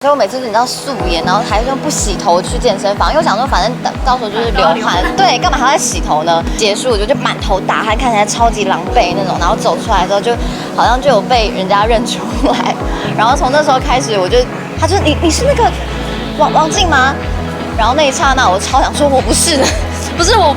所以我每次你知道素颜，然后还用不洗头去健身房，因为我想说反正到时候就是流汗，对，干嘛还要洗头呢？结束我就满头大汗，看起来超级狼狈那种，然后走出来之后就好像就有被人家认出来，然后从那时候开始他就你是那个王静吗？然后那一刹那我超想说我不是，不是我。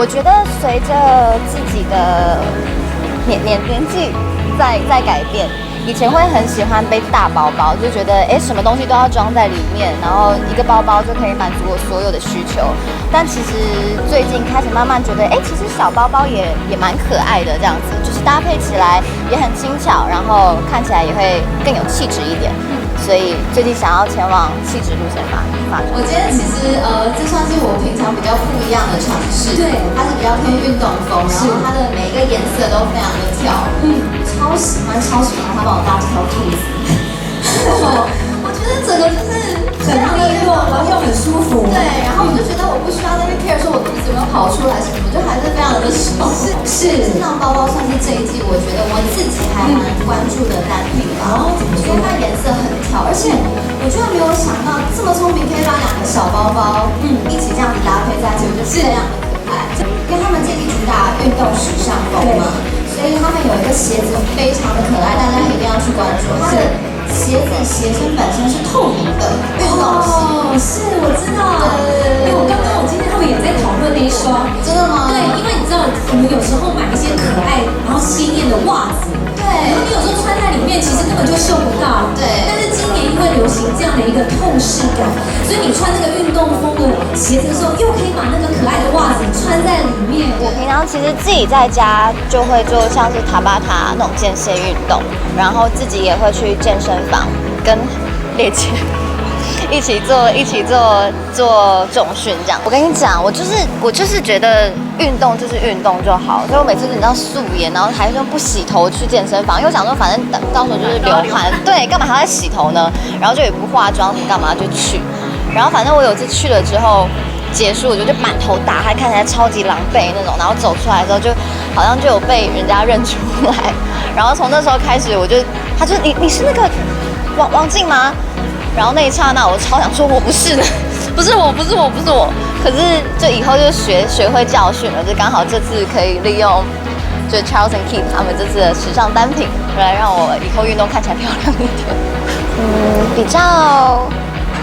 我觉得随着自己的年纪在改变，以前会很喜欢背大包包，就觉得什么东西都要装在里面，然后一个包包就可以满足我所有的需求。但其实最近开始慢慢觉得，其实小包包也蛮可爱的，这样子就是搭配起来也很轻巧，然后看起来也会更有气质一点。所以最近想要前往气质路线发展。我今天其实这算是我平常比较不一样的尝试。对，它是比较偏运动风，然后它的每一个颜色都非常的跳。超喜欢它帮我搭这条裤子。我觉得整个就是很利落，然后又很舒服。对，然后我就觉得我不需要在那边 care 说我肚子有没有跑出来什么，就还是非常的爽。是，这张包包算是这一季我觉得我自己还蛮关注的单品吧。因为它颜色很跳，而且我居然没有想到这么聪明，可以把两个小包包一起这样子搭配在一起，我觉得非常的可爱。因为他们这季主打运动时尚风嘛，所以他们有一个鞋子非常的可爱，大家一定要去关注。它的鞋身本身是透明的运动鞋。是，我知道。我今天他们也在讨论那一双。真的吗？对，因为你知道，我们有时候买一些可爱然后鲜艳的袜子，对，然后你有时候穿在里面，其实根本就秀不到。对。但是今年因为流行这样的一个透视感，所以你穿那个运动风的鞋子的时候，又可以把那个可爱的袜子穿在里面。我平常其实自己在家就会做像是塔巴塔那种间歇运动，然后自己也会去健身房跟猎姐一起做重训这样。我跟你讲，我就是觉得运动就是运动就好，所以我每次你知道素颜，然后还用不洗头去健身房，因为我想说反正到时候就是流汗，对，干嘛还要洗头呢？然后就也不化妆，什么干嘛就去。然后反正我有一次去了之后，结束我就满头大汗，看起来超级狼狈那种，然后走出来之后就好像就有被人家认出来。然后从那时候开始，他就你是那个王静吗？然后那一刹那我超想说我不是，不是我。可是就以后就学会教训了，就刚好这次可以利用就 Charles & Keith 他们这次的时尚单品来让我以后运动看起来漂亮一点。比较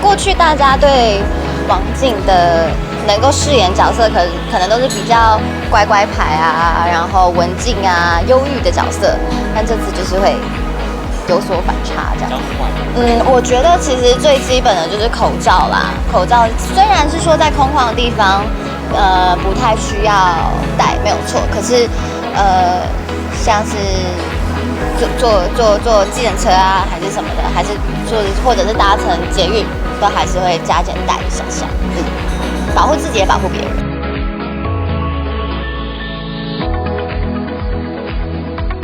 过去大家对王静的能够饰演角色可能都是比较乖乖牌啊，然后文静啊、忧郁的角色，但这次就是会有所反差这样。我觉得其实最基本的就是口罩啦。口罩虽然是说在空旷的地方，不太需要戴，没有错。可是，像是坐计程车啊，还是什么的，还是或者是搭乘捷运，都还是会加减戴一下，保护自己也保护别人。